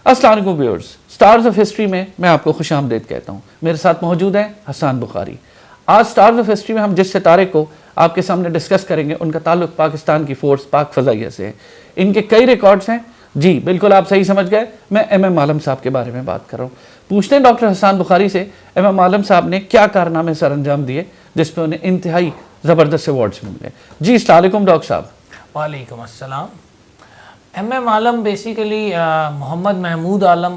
السلام علیکم viewers, stars of history میں میں آپ کو خوش آمدید کہتا ہوں. میرے ساتھ موجود ہیں حسان بخاری. آج سٹارز آف ہسٹری میں ہم جس ستارے کو آپ کے سامنے ڈسکس کریں گے ان کا تعلق پاکستان کی فورس پاک فضائیہ سے ہے. ان کے کئی ریکارڈز ہیں. جی بالکل آپ صحیح سمجھ گئے، میں ایم عالم صاحب کے بارے میں بات کر رہا ہوں. پوچھتے ہیں ڈاکٹر حسان بخاری سے ایم عالم صاحب نے کیا کارنامے سر انجام دیے جس پہ انہیں انتہائی زبردست ایوارڈز مل گئے. جی السلام علیکم ڈاکٹر صاحب. وعلیکم السلام. M Alam basically Muhammad Mahmood Alam.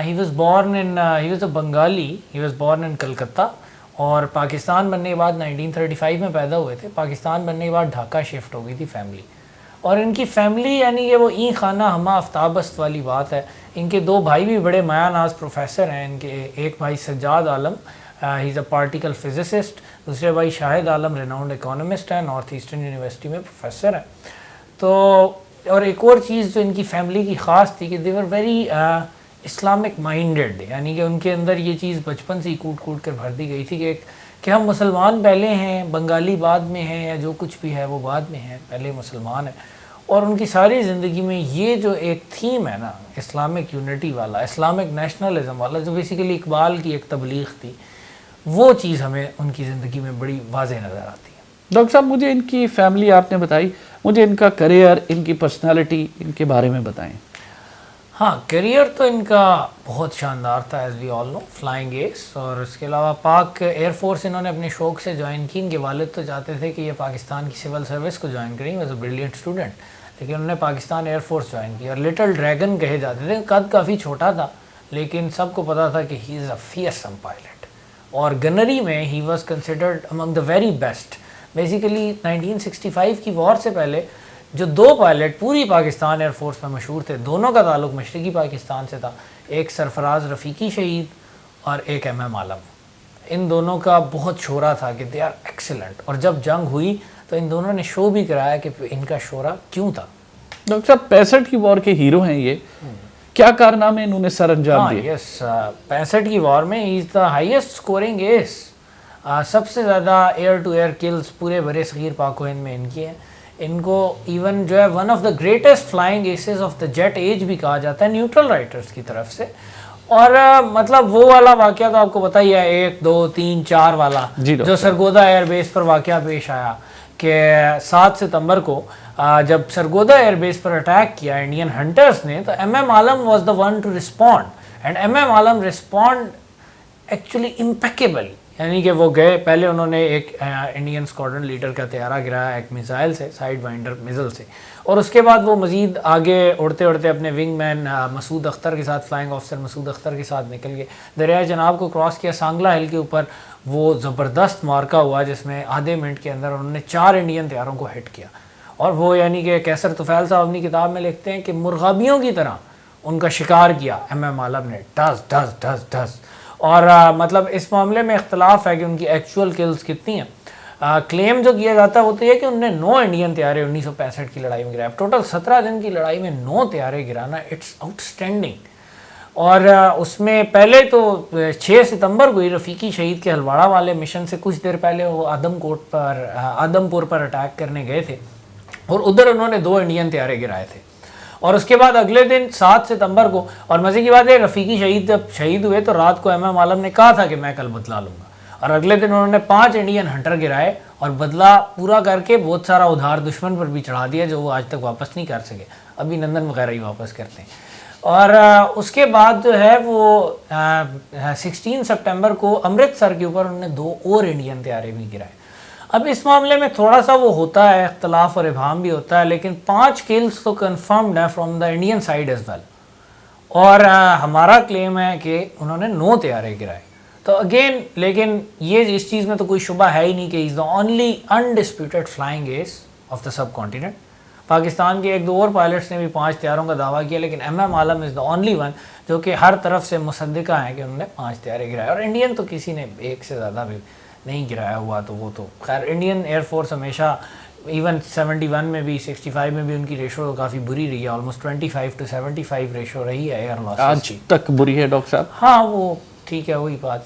he was a Bengali. he was born in Calcutta اور پاکستان بننے کے بعد 1935 میں پیدا ہوئے تھے. پاکستان بننے کے بعد ڈھاکہ شفٹ ہو گئی تھی فیملی. اور ان کی فیملی یعنی کہ وہ این خانہ ہمہ آفتابست والی بات ہے. ان کے دو بھائی بھی بڑے مایہ ناز پروفیسر ہیں. ان کے ایک بھائی سجاد عالم ہی از اے پارٹیکل فزسسٹ، دوسرے بھائی شاہد عالم ریناؤنڈ اکانومسٹ ہیں، نارتھ ایسٹرن یونیورسٹی میں پروفیسر ہیں. تو اور ایک اور چیز جو ان کی فیملی کی خاص تھی کہ دے ور ویری اسلامک مائنڈڈ، یعنی کہ ان کے اندر یہ چیز بچپن سے ہی کوٹ کوٹ کر بھر دی گئی تھی کہ ہم مسلمان پہلے ہیں، بنگالی بعد میں ہیں، یا جو کچھ بھی ہے وہ بعد میں ہیں، پہلے مسلمان ہیں. اور ان کی ساری زندگی میں یہ جو ایک تھیم ہے نا اسلامک یونٹی والا، اسلامک نیشنلزم والا، جو بیسیکلی اقبال کی ایک تبلیغ تھی، وہ چیز ہمیں ان کی زندگی میں بڑی واضح نظر آتی ہے. ڈاکٹر صاحب مجھے ان کی فیملی آپ نے بتائی، مجھے ان کا کریئر، ان کی پرسنالٹی، ان کے بارے میں بتائیں. ہاں، کیریئر تو ان کا بہت شاندار تھا as we all know, flying ace. اور اس کے علاوہ پاک ایئر فورس انہوں نے اپنے شوق سے جوائن کی. ان کے والد تو چاہتے تھے کہ یہ پاکستان کی سول سروس کو جوائن کریں، واز اے بریلینٹ اسٹوڈنٹ، لیکن انہوں نے پاکستان ایئر فورس جوائن کی. اور لٹل ڈریگن کہے جاتے تھے. قد کافی چھوٹا تھا لیکن سب کو پتا تھا کہ ہی از اے فیئرسم پائلٹ. اور گنری میں he was considered Umang the very best. Basically 1965 کی وار سے پہلے جو دو پائلٹ پوری پاکستان ایئر فورس میں مشہور تھے، دونوں کا تعلق مشرقی پاکستان سے تھا. ایک سرفراز رفیقی شہید اور ایک ایم عالم. ان دونوں کا بہت شعرا تھا کہ دے آر ایکسیلنٹ. اور جب جنگ ہوئی تو ان دونوں نے شو بھی کرایا کہ ان کا شعرا کیوں تھا. ڈاکٹر صاحب 65 کی وار کے ہیرو ہیں یہ، کیا کارنامے انہوں نے سر انجام دیے؟ یس، 65 کی وار میں ہی از دا ہائیسٹ اسکورنگ ایس. سب سے زیادہ ایئر ٹو ایئر کلز پورے برِ صغیر پاک و ہند میں ان کی ہیں. ان کو ایون جو ہے one of the greatest flying aces of the jet age بھی کہا جاتا ہے نیوٹرل رائٹرز کی طرف سے. اور مطلب وہ والا واقعہ تو آپ کو پتہ ہی ہے، 1 2 3 4 والا جو سرگودا ایئر بیس پر واقعہ پیش آیا کہ 7 ستمبر کو جب سرگودا ایئر بیس پر اٹیک کیا انڈین ہنٹرز نے، تو M Alam was the one to respond. And M Alam respond actually impeccable. یعنی کہ وہ گئے، پہلے انہوں نے ایک انڈین اسکواڈرن لیڈر کا طیارہ گرایا ایک میزائل سے، سائیڈ وائنڈر میزل سے. اور اس کے بعد وہ مزید آگے اڑتے اڑتے اپنے ونگ مین مسعود اختر کے ساتھ، فلائنگ آفیسر مسعود اختر کے ساتھ نکل گئے. دریائے جناب کو کراس کیا. سانگلا ہل کے اوپر وہ زبردست مارکا ہوا جس میں آدھے منٹ کے اندر انہوں نے 4 انڈین طیاروں کو ہٹ کیا. اور وہ یعنی کہ کیسر طفیل صاحب اپنی کتاب میں لکھتے ہیں کہ مرغابیوں کی طرح ان کا شکار کیا ایم عالم نے، ڈس ڈس ڈس ڈس. اور مطلب اس معاملے میں اختلاف ہے کہ ان کی ایکچوئل کلز کتنی ہیں. کلیم جو کیا جاتا ہے وہ تو یہ کہ انہوں نے 9 انڈین طیارے 1965 کی لڑائی میں گرایا. ٹوٹل 17 دن کی لڑائی میں 9 طیارے گرانا اٹس آؤٹ اسٹینڈنگ. اور اس میں پہلے تو 6 ستمبر کو ہی رفیقی شہید کے ہلواڑہ والے مشن سے کچھ دیر پہلے وہ آدم پور پر اٹیک کرنے گئے تھے اور ادھر انہوں نے 2 انڈین طیارے گرائے تھے. اور اس کے بعد اگلے دن 7 ستمبر کو، اور مزے کی بات ہے رفیقی شہید جب شہید ہوئے تو رات کو ایم عالم نے کہا تھا کہ میں کل بدلہ لوں گا. اور اگلے دن انہوں نے 5 انڈین ہنٹر گرائے اور بدلہ پورا کر کے بہت سارا ادھار دشمن پر بھی چڑھا دیا جو وہ آج تک واپس نہیں کر سکے. ابھی نندن وغیرہ ہی واپس کرتے ہیں. اور اس کے بعد جو ہے وہ 16 سپٹمبر کو امرتسر کے اوپر انہوں نے 2 اور انڈین طیارے بھی گرائے. اب اس معاملے میں تھوڑا سا وہ ہوتا ہے اختلاف اور ابہام بھی ہوتا ہے، لیکن 5 کلز تو کنفرمڈ ہے from the Indian side as well. اور ہمارا کلیم ہے کہ انہوں نے 9 طیارے گرائے. تو اگین لیکن یہ اس چیز میں تو کوئی شبہ ہے ہی نہیں کہ is the only undisputed flying ace of the subcontinent. Pakistan کے 1 2 اور پائلٹس نے بھی 5 طیاروں کا دعویٰ کیا، لیکن M Alam is the only one جو کہ ہر طرف سے مصدقہ ہیں کہ انہوں نے 5 طیارے گرائے. اور انڈین تو کسی نے 1 سے زیادہ بھی نہیں گرایا ہوا. تو وہ تو خیر انڈین ایئر فورس ہمیشہ ایون 71 میں بھی 65 میں بھی ان کی ریشو کافی بری رہی ہے. آلموسٹ 25-75 ریشو رہی ہے ایئر لاس آج تک بری ہے ڈاکٹر صاحب. ہاں وہ ٹھیک ہے، وہی بات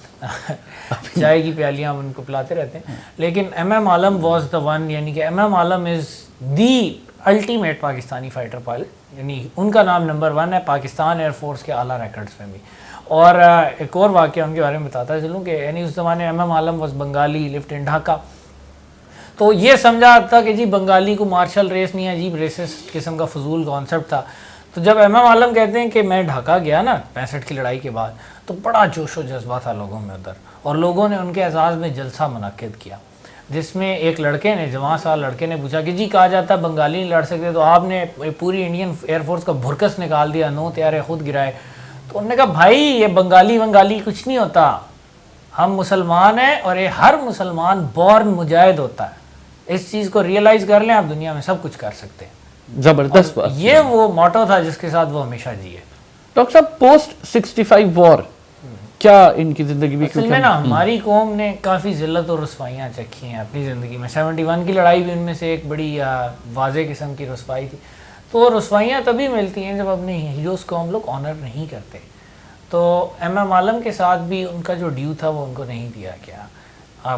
چائے کی پیالیاں ہم ان کو پلاتے رہتے ہیں. لیکن M Alam was the one, یعنی کہ M Alam is the ultimate Pakistani fighter pilot, یعنی ان کا نام نمبر 1 ہے پاکستان ایئر فورس کے اعلیٰ ریکارڈز میں بھی. اور ایک اور واقعہ ان کے بارے میں بتاتا چلوں کہ یعنی اس زمانے M M Alam was Bengali left in Dhaka. تو یہ سمجھا تھا کہ جی بنگالی کو مارشل ریس نہیں ہے، عجیب ریسسٹ قسم کا فضول کانسیپٹ تھا. تو جب ایم ایم عالم کہتے ہیں کہ میں ڈھاکہ گیا نا 65 کی لڑائی کے بعد، تو بڑا جوش و جذبہ تھا لوگوں میں ادھر، اور لوگوں نے ان کے اعزاز میں جلسہ منعقد کیا جس میں ایک لڑکے نے، جوان سال لڑکے نے پوچھا کہ جی کہا جاتا ہے بنگالی نہیں لڑ سکتے، تو آپ نے پوری انڈین ایئر فورس کا بھرکس نکال دیا، 9 طیارے خود گرائے. تو انہوں نے کہا بھائی یہ بنگالی کچھ نہیں ہوتا، ہم مسلمان ہیں اور یہ ہر مسلمان بورن مجاہد ہوتا ہے. اس چیز کو ریئلائز کر لیں، آپ دنیا میں سب کچھ کر سکتے ہیں. زبردست بات. یہ وہ موٹو تھا جس کے ساتھ وہ ہمیشہ جیے. ڈاکٹر صاحب پوسٹ 65 وار کیا ان کی زندگی بھی؟ اصل میں نا ہماری قوم نے کافی ذلت اور رسوائیاں چکھی ہیں اپنی زندگی میں. 71 کی لڑائی بھی ان میں سے ایک بڑی واضح قسم کی رسوائی تھی. تو رسوائیاں تبھی ملتی ہیں جب اپنے ہیروز کو ہم لوگ آنر نہیں کرتے. تو ایم ایم عالم کے ساتھ بھی ان کا جو ڈیو تھا وہ ان کو نہیں دیا گیا.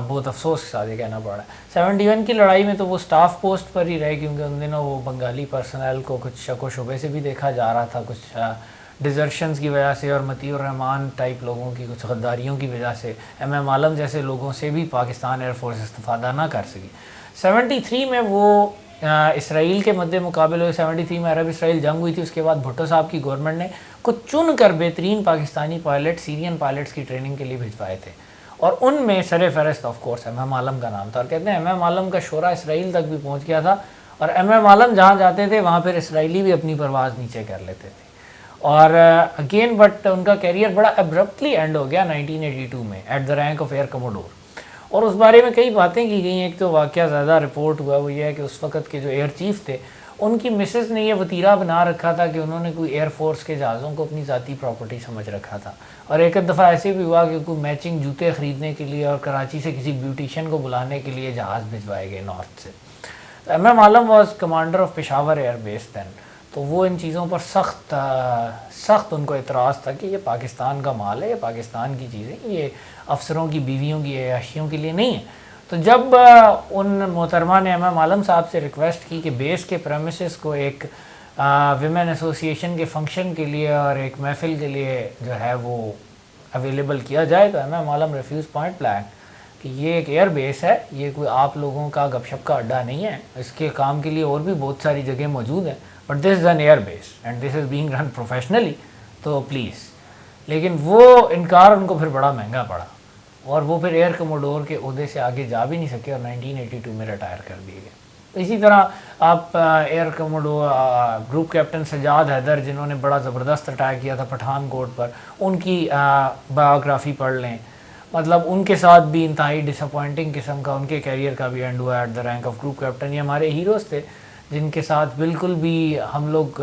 بہت افسوس کے ساتھ یہ کہنا پڑا. 71 کی لڑائی میں تو وہ سٹاف پوسٹ پر ہی رہے، کیونکہ ان دنوں وہ بنگالی پرسنل کو کچھ شک و شبے سے بھی دیکھا جا رہا تھا، کچھ ڈیزرشنز کی وجہ سے اور مطیع الرحمان ٹائپ لوگوں کی کچھ غداریوں کی وجہ سے ایم ایم عالم جیسے لوگوں سے بھی پاکستان ایئر فورس استفادہ نہ کر سکی. 73 میں وہ اسرائیل کے مد مقابل ہوئے. 73 میں عرب اسرائیل جنگ ہوئی تھی. اس کے بعد بھٹو صاحب کی گورنمنٹ نے کچھ چن کر بہترین پاکستانی پائلٹ سیرین پائلٹس کی ٹریننگ کے لیے بھجوائے تھے، اور ان میں سر فہرست آف کورس ایم ایم عالم کا نام تھا. اور کہتے ہیں ایم ایم عالم کا شعرہ اسرائیل تک بھی پہنچ گیا تھا، اور ایم ایم عالم جہاں جاتے تھے وہاں پھر اسرائیلی بھی اپنی پرواز نیچے کر لیتے تھے. اور اگین بٹ ان کا کیریئر بڑا ابرپٹلی اینڈ ہو گیا 1982 میں at the rank of air commodore. اور اس بارے میں کئی باتیں کی گئی ہیں. ایک تو واقعہ زیادہ رپورٹ ہوا وہ یہ ہے کہ اس وقت کے جو ایئر چیف تھے ان کی مسز نے یہ وتیرہ بنا رکھا تھا کہ انہوں نے کوئی ایئر فورس کے جہازوں کو اپنی ذاتی پراپرٹی سمجھ رکھا تھا. اور ایک دفعہ ایسے بھی ہوا کہ کوئی میچنگ جوتے خریدنے کے لیے اور کراچی سے کسی بیوٹیشین کو بلانے کے لیے جہاز بھجوائے گئے نارتھ سے. M M Alam was commander of Peshawar air base then. تو وہ ان چیزوں پر سخت ان کو اعتراض تھا کہ یہ پاکستان کا مال ہے، یہ پاکستان کی چیزیں، یہ افسروں کی بیویوں کی عیاشیوں کے لیے نہیں ہے. تو جب ان محترمہ نے ایم ایم عالم صاحب سے ریکویسٹ کی کہ بیس کے پریمیسز کو ایک ویمن ایسوسی ایشن کے فنکشن کے لیے اور ایک محفل کے لیے جو ہے وہ اویلیبل کیا جائے، تو ایم ایم عالم ریفیوز پوائنٹ بلینک کہ یہ ایک ایئر بیس ہے، یہ کوئی آپ لوگوں کا گپ شپ کا اڈا نہیں ہے. اس کے کام کے لیے اور بھی بہت ساری جگہ موجود ہیں، but this is an air base and this is being run professionally, تو پلیز. لیکن وہ انکار ان کو پھر بڑا مہنگا پڑا، اور وہ پھر ایئر کموڈور کے عہدے سے آگے جا بھی نہیں سکے اور 1982 میں ریٹائر کر دیے گئے. اسی طرح آپ air commodore group captain Sajjad Haider جنہوں نے بڑا زبردست اٹیک کیا تھا پٹھان کوٹ پر، ان کی بایوگرافی پڑھ لیں. مطلب ان کے ساتھ بھی انتہائی ڈس اپوائنٹنگ قسم کا ان کے کیریئر کا بھی اینڈ ہوا at the rank of group captain. یہ ہمارے ہیروز تھے جن کے ساتھ بالکل بھی ہم لوگ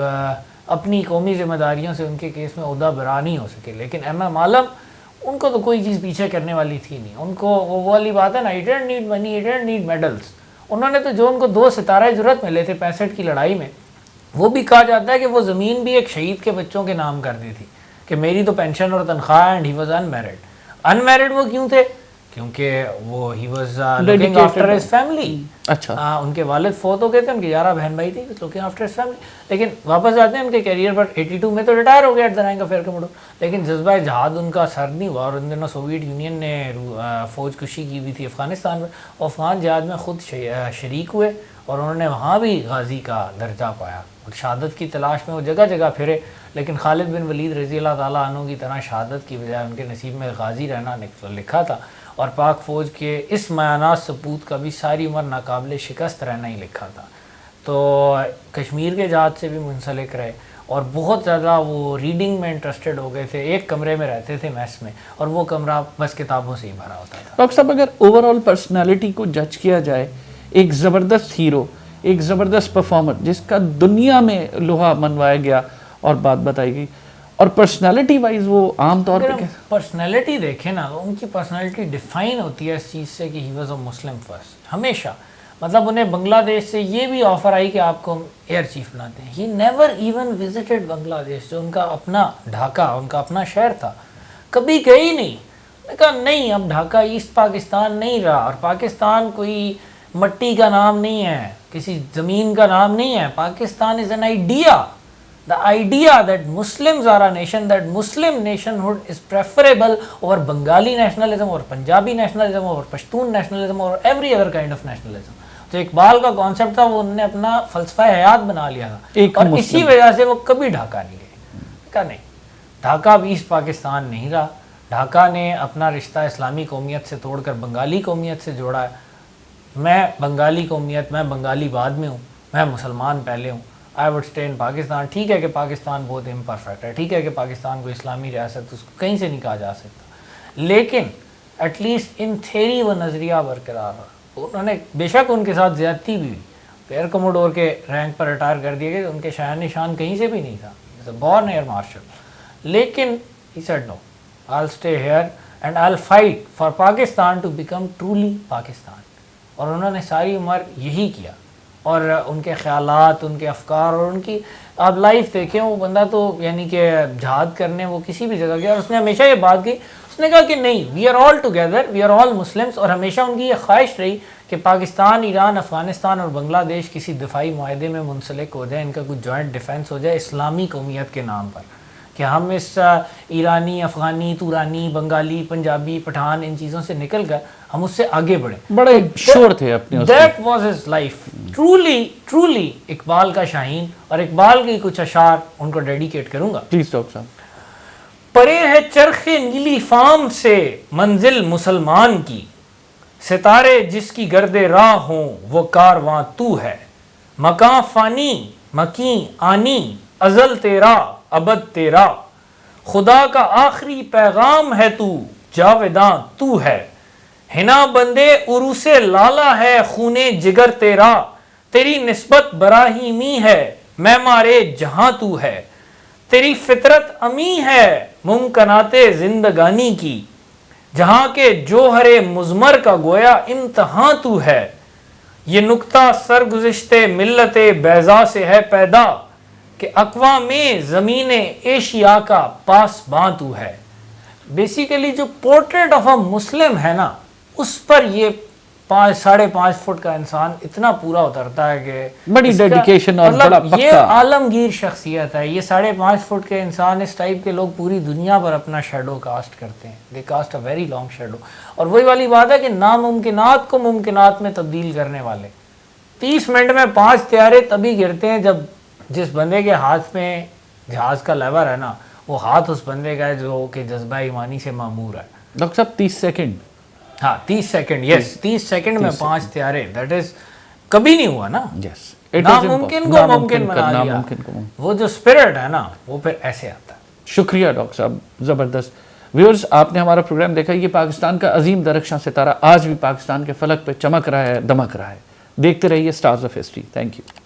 اپنی قومی ذمہ داریوں سے ان کے کیس میں عہدہ برا نہیں ہو سکے. لیکن ایم ایم عالم ان کو تو کوئی چیز پیچھے کرنے والی تھی نہیں. ان کو وہ والی بات ہے نا، he didn't need money, he didn't need medals. انہوں نے تو جو ان کو 2 ستارہ جرأت ملے تھے 65 کی لڑائی میں، وہ بھی کہا جاتا ہے کہ وہ زمین بھی ایک شہید کے بچوں کے نام کر دی تھی کہ میری تو پینشن اور تنخواہ ہے. اینڈ ہی واز انمیرڈ وہ کیوں تھے؟ کیونکہ وہ he was looking after his family. اچھا ان کے والد فوت ہو گئے تھے، ان کی 11 بہن بھائی تھی، لوکنگ آفٹر ہز فیملی. لیکن واپس آتے ہیں ان کے کیریئر پر. 82 میں تو ریٹائر ہو گیا at the rank of air commodore, لیکن جذبہ جہاد ان کا سر نہیں ہوا. اور ان دنوں سوویت یونین نے فوج کشی کی ہوئی تھی افغانستان میں، افغان جہاد میں خود شریک ہوئے اور انہوں نے وہاں بھی غازی کا درجہ پایا. شہادت کی تلاش میں وہ جگہ جگہ پھرے، لیکن خالد بن ولید رضی اللہ تعالیٰ عنہ کی طرح شہادت کی بجائے ان کے نصیب میں غازی رہنا لکھا تھا، اور پاک فوج کے اس میانات سپوت کا بھی ساری عمر ناقابل شکست رہنا ہی لکھا تھا. تو کشمیر کے جہاد سے بھی منسلک رہے اور بہت زیادہ وہ ریڈنگ میں انٹرسٹڈ ہو گئے تھے. ایک کمرے میں رہتے تھے میس میں، اور وہ کمرہ بس کتابوں سے ہی بھرا ہوتا تھا. ڈاکٹر صاحب اگر اوور آل پرسنالٹی کو جج کیا جائے، ایک زبردست ہیرو، ایک زبردست پرفارمر جس کا دنیا میں لوہا منوایا گیا اور بات بتائی گئی، اور پرسنالٹی وائز وہ عام طور پہ پرسنالٹی دیکھیں نا، ان کی پرسنالٹی ڈیفائن ہوتی ہے اس چیز سے کہ he was a Muslim first ہمیشہ. مطلب انہیں بنگلہ دیش سے یہ بھی آفر آئی کہ آپ کو ایئر چیف بناتے ہیں. ہی نیور ایون وزٹڈ بنگلہ دیش، جو ان کا اپنا ڈھاکہ، ان کا اپنا شہر تھا، کبھی گئے ہی نہیں. کہا نہیں، اب ڈھاکہ ایسٹ پاکستان نہیں رہا، اور پاکستان کوئی مٹی کا نام نہیں ہے, کسی زمین کا نام نہیں ہے. Pakistan is an idea. The idea that Muslims are a nation, that Muslim nationhood is preferable over Bengali nationalism, or Punjabi nationalism, or Pashtun nationalism, or every other kind of nationalism. تو اقبال کا کانسیپٹ تھا, وہ انہوں نے اپنا فلسفہ حیات بنا لیا تھا, اور اسی وجہ سے وہ کبھی ڈھاکہ نہیں گئے. کہا نہیں, ڈھاکہ بھی ایسٹ پاکستان نہیں رہا. ڈھاکہ نے اپنا رشتہ اسلامی قومیت سے توڑ کر بنگالی قومیت سے جوڑا ہے. میں بنگالی قومیت, میں بنگالی بعد میں ہوں, میں مسلمان پہلے ہوں. I would stay in Pakistan. ٹھیک ہے کہ پاکستان بہت امپرفیکٹ ہے, ٹھیک ہے کہ پاکستان کو اسلامی ریاست اس کو کہیں سے نہیں کہا جا سکتا, لیکن ایٹ لیسٹ ان تھیری وہ نظریہ برقرار رہا. انہوں نے بے شک ان کے ساتھ زیادتی بھی ہوئی, ایئر کموڈور کے رینک پر ریٹائر کر دیے گئے, ان کے شایان نشان کہیں سے بھی نہیں تھا, بورن ایئر مارشل. لیکن he said no, I'll stay here and I'll fight for Pakistan to become truly Pakistan. اور انہوں نے ساری عمر یہی کیا, اور ان کے خیالات, ان کے افکار, اور ان کی آپ لائف دیکھیں, وہ بندہ تو یعنی کہ جہاد کرنے وہ کسی بھی جگہ گیا, اور اس نے ہمیشہ یہ بات کی, اس نے کہا کہ نہیں, we are all together, we are all Muslims. اور ہمیشہ ان کی یہ خواہش رہی کہ پاکستان, ایران, افغانستان اور بنگلہ دیش کسی دفاعی معاہدے میں منسلک ہو جائے, ان کا کچھ جوائنٹ ڈیفنس ہو جائے اسلامی قومیت کے نام پر, کہ ہم اس ایرانی, افغانی, تورانی, بنگالی, پنجابی, پٹھان, ان چیزوں سے نکل کر ہم اس سے آگے بڑھیں. بڑے شور تھے اپنے. That was his life. Truly Iqbal کا شاہین, اور اقبال کے کچھ اشعار ان کو ڈیڈیکیٹ کروں گا. پلیز ڈاکٹر صاحب. پرے ہے چرخ نیلی فام سے منزل مسلمان کی, ستارے جس کی گرد راہ ہوں وہ کارواں تو ہے. مکاں فانی مکیں آنی, ازل تیرا ابد تیرا, خدا کا آخری پیغام ہے تو, جاوداں تو ہے. ہنا بندے عروس لالا ہے خونے جگر تیرا, تیری نسبت براہیمی ہے معمارِ جہاں تو ہے. تیری فطرت امی ہے ممکنات زندگانی کی, جہاں کے جوہر مضمر کا گویا امتحاں تو ہے. یہ نکتہ سرگزشت ملت بیضا سے ہے پیدا, کہ اقوام زمین ایشیا کا پاسباں تو ہے. بیسیکلی جو پورٹریٹ آف اے مسلم ہے نا, اس پر یہ 5.5 فٹ کا انسان اتنا پورا اترتا ہے کہ بڑی ڈیڈیکیشن اور بڑا پکا, یہ عالمگیر شخصیت ہے. یہ 5.5 فٹ کے انسان, اس ٹائپ کے لوگ پوری دنیا پر اپنا شیڈو کاسٹ کرتے ہیں. They cast a very long shadow. اور وہی والی بات ہے کہ ناممکنات کو ممکنات میں تبدیل کرنے والے. 30 منٹ میں 5 طیارے تبھی گرتے ہیں جب جس بندے کے ہاتھ میں جہاز کا لیور ہے نا, وہ ہاتھ اس بندے کا ہے جو کہ جذبہ ایمانی سے معمور ہے. ڈاکٹر صاحب 30 سیکنڈ, ہاں 30 سیکنڈ, یس 30 سیکنڈ میں 5 طیارے, دیٹ از کبھی نہیں ہوا نا. ناممکن کو ممکن بنا دیا. وہ جو اسپرٹ ہے نا, وہ پھر ایسے آتا ہے. شکریہ ڈاکٹر صاحب, زبردست. ویورز, آپ نے ہمارا پروگرام دیکھا. یہ پاکستان کا عظیم درخشاں ستارہ آج بھی پاکستان کے فلک پہ چمک رہا ہے, دمک رہا ہے. دیکھتے رہیے stars of history. Thank you.